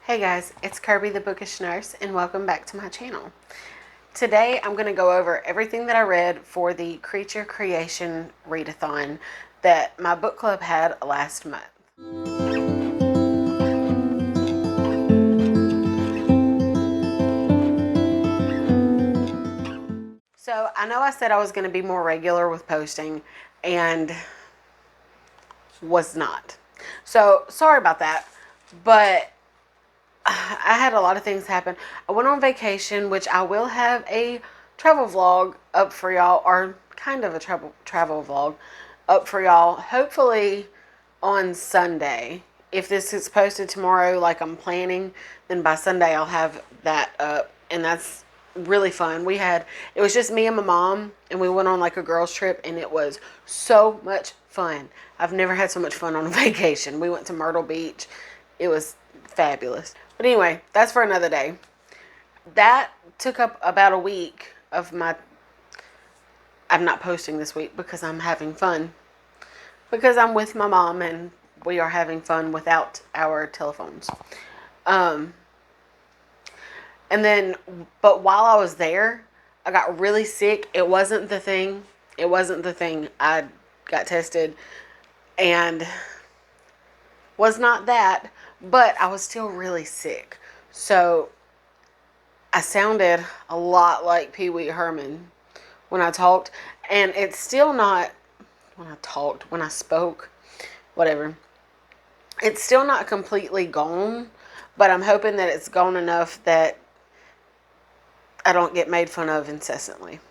Hey guys, it's Kirby the Bookish Nurse and welcome back to my channel. Today I'm going to go over everything that I read for the Creature Creation Readathon that my book club had last month. So I know I said I was going to be more regular with posting and was not. So sorry about that, but I had a lot of things happen. I went on vacation, which I will have a travel vlog up for y'all, or kind of a travel vlog up for y'all, hopefully on Sunday. If this is posted tomorrow like I'm planning, then by Sunday I'll have that up, and that's really fun. It was just me and my mom, and we went on like a girls trip, and it was so much fun. I've never had so much fun on a vacation. We went to Myrtle Beach. It was fabulous. But anyway, that's for another day. That took up about a week of my... I'm not posting this week because I'm having fun. Because I'm with my mom and we are having fun without our telephones. And then, but while I was there, I got really sick. It wasn't the thing. I got tested and was not that, but I was still really sick. So I sounded a lot like Pee Wee Herman when I talked, and it's still not when I spoke, whatever. It's still not completely gone, but I'm hoping that it's gone enough that I don't get made fun of incessantly.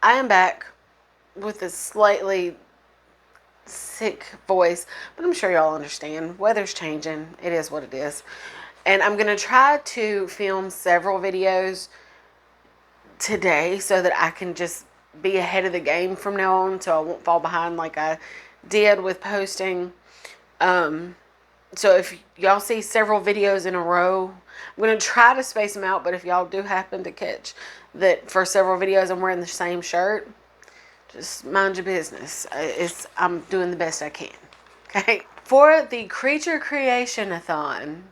I am back with a slightly sick voice, but I'm sure y'all understand. Weather's changing. It is what it is. And I'm going to try to film several videos today so that I can just be ahead of the game from now on, so I won't fall behind like I did with posting. So if y'all see several videos in a row, I'm going to try to space them out, but if y'all do happen to catch that for several videos I'm wearing the same shirt, just mind your business. I'm doing the best I can. Okay. For the Creature Creation-a-thon,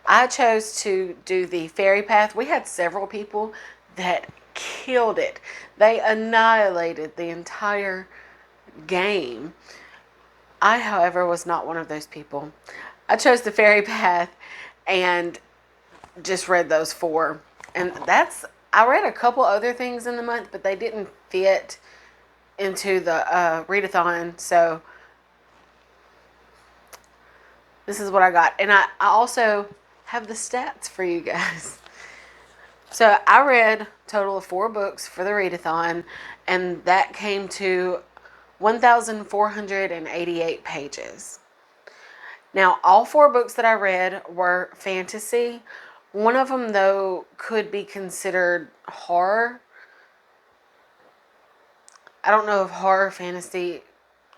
I chose to do the fairy path. We had several people that killed it. They annihilated the entire game. I, however, was not one of those people. I chose the fairy path and just read those 4. And I read a couple other things in the month, but they didn't fit into the readathon, so this is what I got. And I also have the stats for you guys. So I read a total of 4 books for the readathon, and that came to 1,488 pages. Now, all 4 books that I read were fantasy. One of them, though, could be considered horror. I don't know if horror fantasy,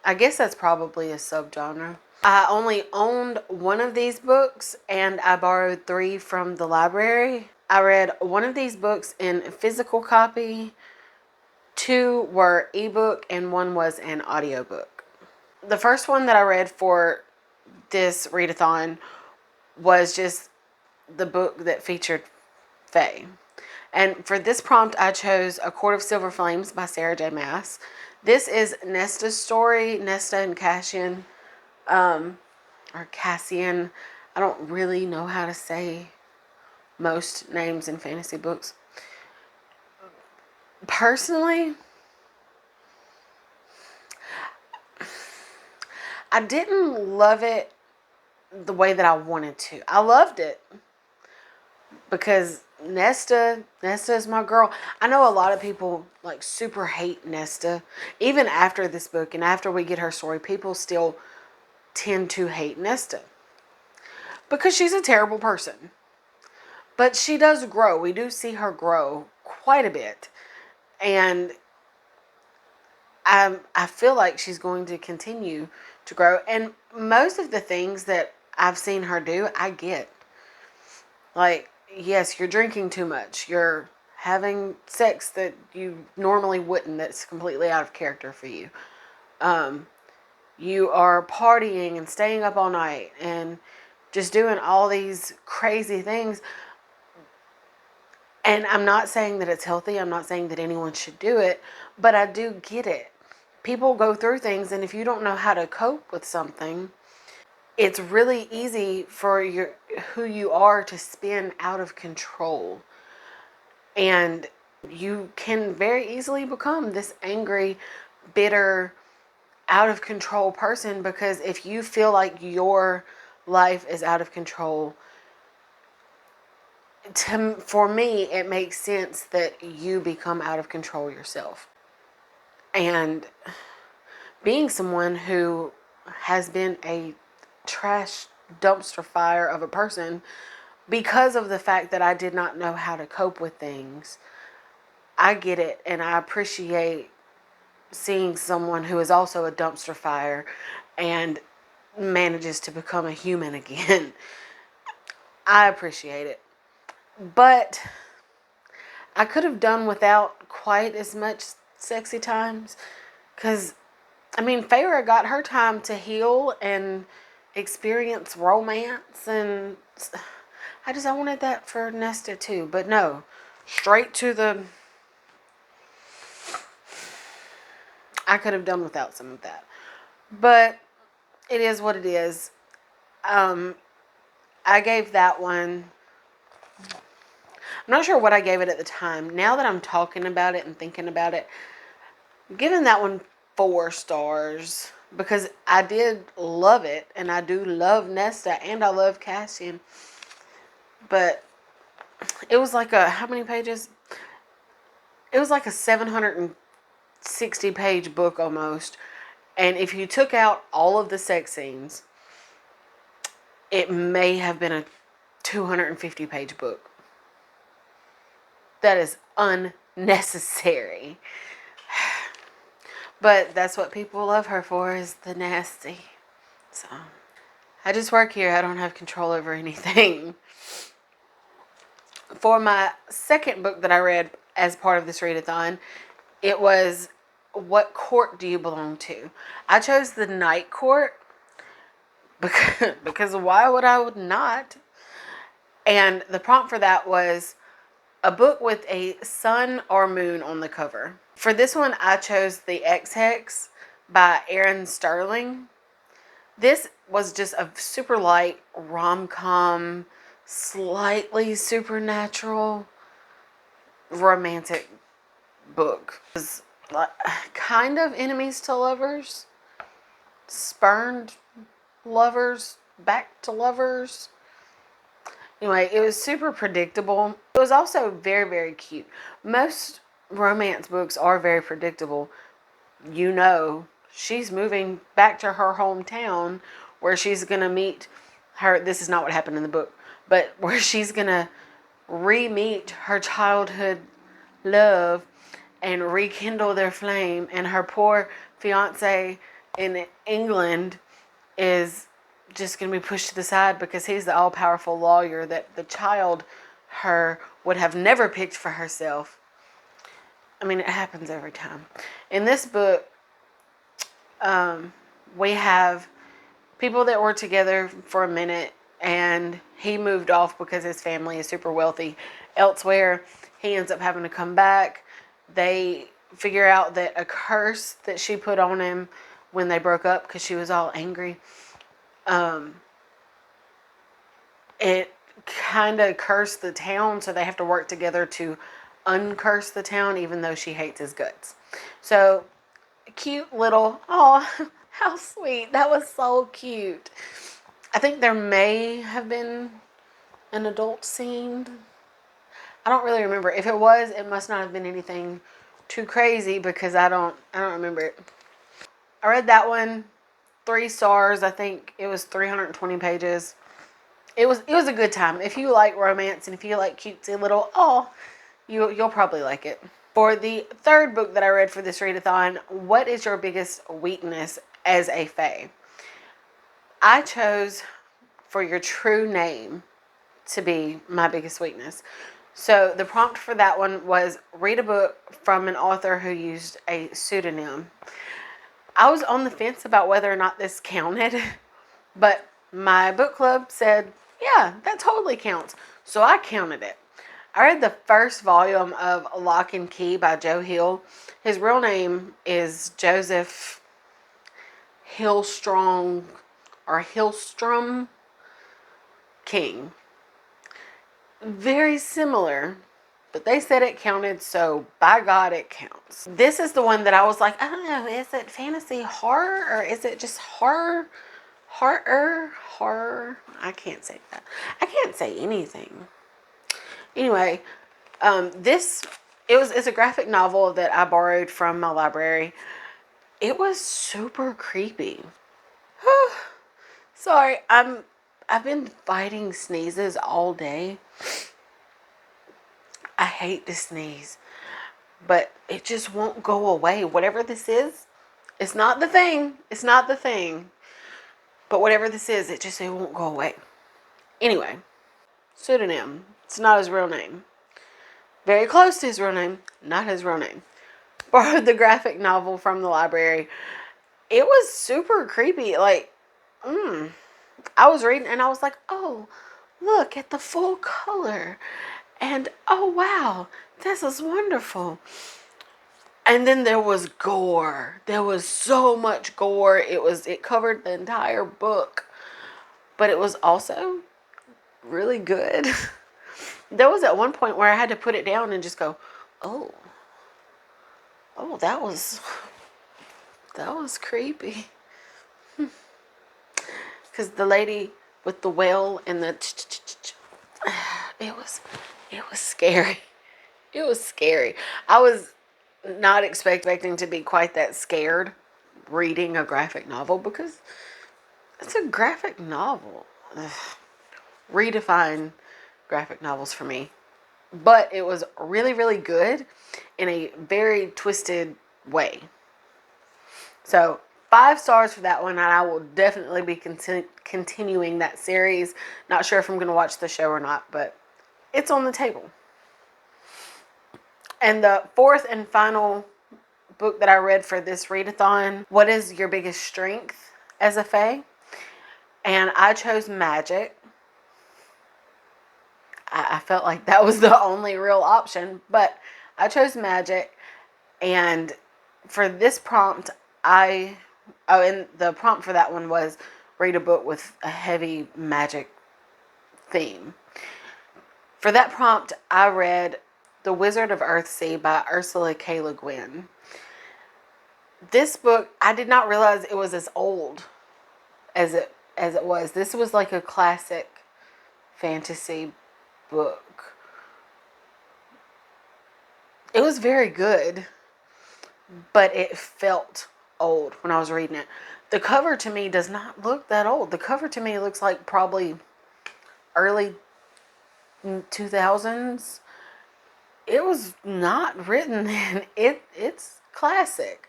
I guess that's probably a subgenre. I only owned one of these books and I borrowed 3 from the library. I read one of these books in physical copy, 2 were ebook, and 1 was an audiobook. The first one that I read for this readathon was just the book that featured Fae. And for this prompt, I chose A Court of Silver Flames by Sara J. Maas. This is Nesta's story, Nesta and Cassian, or Cassian. I don't really know how to say most names in fantasy books. Personally, I didn't love it the way that I wanted to. I loved it because Nesta is my girl. I know a lot of people like super hate Nesta. Even after this book and after we get her story, people still tend to hate Nesta because she's a terrible person. But she does grow. We do see her grow quite a bit. And I feel like she's going to continue to grow. And most of the things that I've seen her do, I get. Like, yes, you're drinking too much. You're having sex that you normally wouldn't. That's completely out of character for you. You are partying and staying up all night and just doing all these crazy things. And I'm not saying that it's healthy. I'm not saying that anyone should do it, but I do get it. People go through things, and if you don't know how to cope with something, it's really easy for who you are to spin out of control. And you can very easily become this angry, bitter, out of control person, because if you feel like your life is out of control, for me, it makes sense that you become out of control yourself. And being someone who has been a trash dumpster fire of a person because of the fact that I did not know how to cope with things, I get it, and I appreciate seeing someone who is also a dumpster fire and manages to become a human again. I appreciate it. But I could have done without quite as much sexy times. Because, I mean, Feyre got her time to heal and experience romance. And I wanted that for Nesta too. But no, straight to the... I could have done without some of that. But it is what it is. I gave that one... I'm not sure what I gave it at the time. Now that I'm talking about it and thinking about it, I'm giving that one 4 stars. Because I did love it. And I do love Nesta. And I love Cassian. But it was like a... How many pages? It was like a 760 page book almost. And if you took out all of the sex scenes, it may have been a 250 page book. That is unnecessary. But that's what people love her for, is the nasty. So, I just work here. I don't have control over anything. For my second book that I read as part of this readathon, it was What Court Do You Belong To? I chose the Night Court because why would I not? And the prompt for that was a book with a sun or moon on the cover. For this one, I chose the Ex Hex by Erin Sterling. This was just a super light rom-com, slightly supernatural, romantic book. It was kind of enemies to lovers, spurned lovers, back to lovers. Anyway, it was super predictable. It was also very, very cute. Most romance books are very predictable. You know, she's moving back to her hometown where she's going to meet her... This is not what happened in the book, but where she's going to re-meet her childhood love and rekindle their flame. And her poor fiance in England is just going to be pushed to the side because he's the all-powerful lawyer that the child, her, would have never picked for herself. I mean, it happens every time. In this book, we have people that were together for a minute, and he moved off because his family is super wealthy elsewhere. He ends up having to come back. They figure out that a curse that she put on him when they broke up because she was all angry, it kind of cursed the town, so they have to work together to uncurse the town, even though she hates his guts. So, cute little... Oh, how sweet. That was so cute. I think there may have been an adult scene. I don't really remember. If it was, it must not have been anything too crazy because I don't remember it. I read that one 3 stars. I think it was 320 pages. It was a good time. If you like romance and if you like cutesy little... Oh, you'll probably like it. For the third book that I read for this readathon, what is your biggest weakness as a fae? I chose For Your True Name to be my biggest weakness. So the prompt for that one was read a book from an author who used a pseudonym. I was on the fence about whether or not this counted, but my book club said, yeah, that totally counts. So I counted it. I read the first volume of Locke and Key by Joe Hill. His real name is Joseph Hillstrong or Hillstrom King. Very similar, but they said it counted, so by God it counts. This is the one that I was like, I don't know, is it fantasy horror or is it just horror? Horror? I can't say that. I can't say anything. Anyway, it's a graphic novel that I borrowed from my library. It was super creepy. Sorry, I've been fighting sneezes all day. I hate to sneeze, but it just won't go away. Whatever this is, it's not the thing. It's not the thing. But whatever this is, it won't go away. Anyway, pseudonym. It's not his real name. Very close to his real name, not his real name. Borrowed the graphic novel from the library. It was super creepy. Like, I was reading and I was like, oh, look at the full color. And oh, wow, this is wonderful. And then there was gore. There was so much gore. It covered the entire book. But it was also really good. There was at one point where I had to put it down and just go, oh, that was creepy. Because the lady with the whale and the it was scary. It was scary. I was not expecting to be quite that scared reading a graphic novel because it's a graphic novel. Ugh. Redefine graphic novels for me. But it was really, really good in a very twisted way. So 5 stars for that one, and I will definitely be continuing that series. Not sure if I'm going to watch the show or not, but it's on the table. And the 4th and final book that I read for this readathon, What is Your Biggest Strength as a Fae? And I chose magic. I felt like that was the only real option, but I chose magic. And for this prompt, and the prompt for that one was read a book with a heavy magic theme. For that prompt, I read The Wizard of Earthsea by Ursula K. Le Guin. This book, I did not realize it was as old as it was. This was like a classic fantasy book. It was very good, but it felt old when I was reading it. The cover to me does not look that old. The cover to me looks like probably early 2000s. It was not written then. It's classic.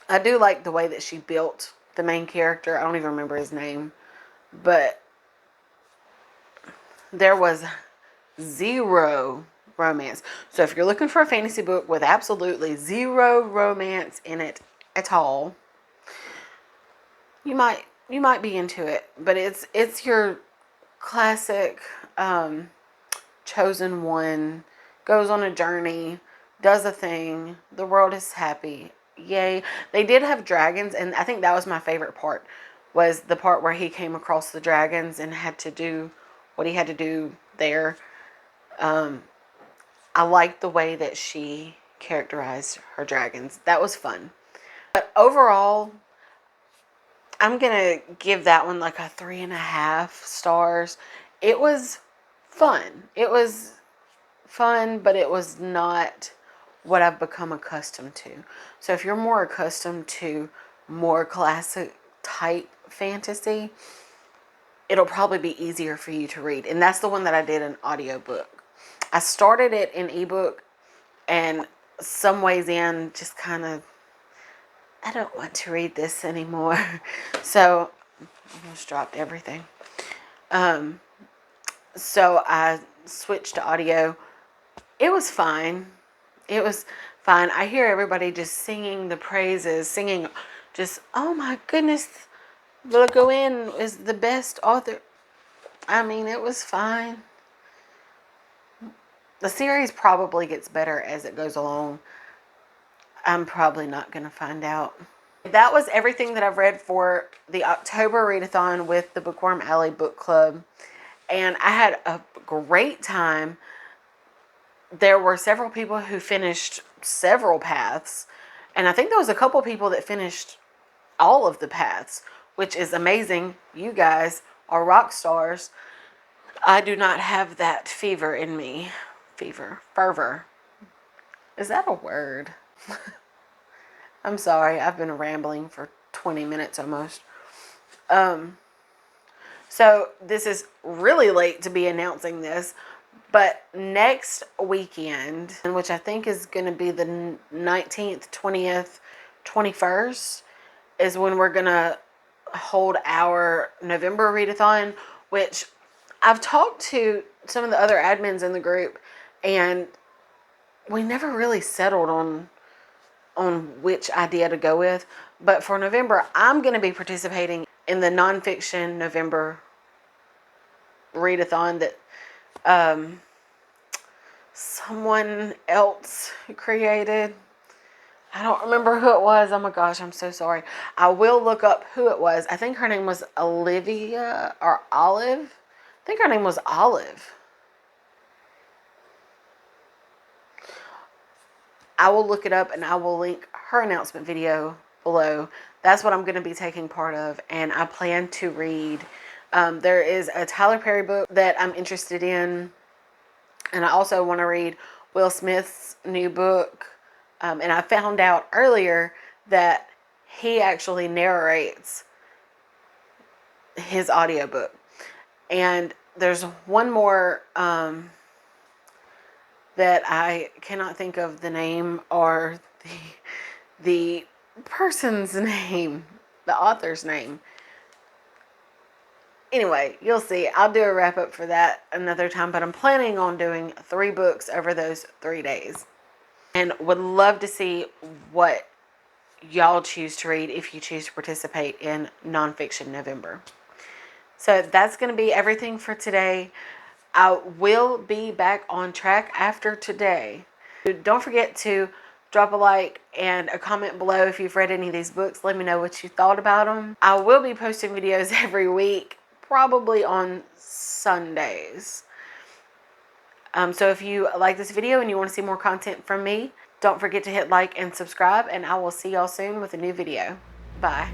I do like the way that she built the main character. I don't even remember his name, but there was zero romance. So if you're looking for a fantasy book with absolutely zero romance in it at all, you might be into it. But it's your classic chosen one, goes on a journey, does a thing, the world is happy. Yay. They did have dragons, and I think that was my favorite part, was the part where he came across the dragons and had to do what he had to do there. I liked the way that she characterized her dragons. That was fun. But overall, I'm going to give that one like a 3.5 stars. It was fun. It was fun, but it was not what I've become accustomed to. So if you're more accustomed to more classic type fantasy, it'll probably be easier for you to read. And that's the one that I did in audiobook. I started it in ebook, and some ways in just kind of, I don't want to read this anymore. So I almost dropped everything. So I switched to audio. It was fine. It was fine. I hear everybody just singing the praises, singing just, oh my goodness, Guin is the best author. I mean, it was fine. The series probably gets better as it goes along. I'm probably not going to find out. That was everything that I've read for the October Readathon with the Bookworm Alley Book Club. And I had a great time. There were several people who finished several paths. And I think there was a couple people that finished all of the paths, which is amazing. You guys are rock stars. I do not have that fever in me. Fervor. Is that a word? I'm sorry, I've been rambling for 20 minutes almost. So this is really late to be announcing this, but next weekend, which I think is going to be the 19th, 20th, 21st, is when we're going to hold our November readathon, which I've talked to some of the other admins in the group, and we never really settled on which idea to go with. But for November, I'm going to be participating in the Nonfiction November readathon that someone else created. I don't remember who it was. Oh my gosh, I'm so sorry. I will look up who it was. I think her name was Olivia or Olive. I think her name was Olive. I will look it up and I will link her announcement video below. That's what I'm going to be taking part of, and I plan to read. There is a Tyler Perry book that I'm interested in, and I also want to read Will Smith's new book. And I found out earlier that he actually narrates his audiobook. And there's one more that I cannot think of the name or the person's name, the author's name. Anyway, you'll see. I'll do a wrap up for that another time, but I'm planning on doing 3 books over those 3 days. And would love to see what y'all choose to read if you choose to participate in Nonfiction November. So that's going to be everything for today. I will be back on track after today. Don't forget to drop a like and a comment below if you've read any of these books. Let me know what you thought about them. I will be posting videos every week, probably on Sundays. So if you like this video and you want to see more content from me, don't forget to hit like and subscribe, and I will see y'all soon with a new video. Bye.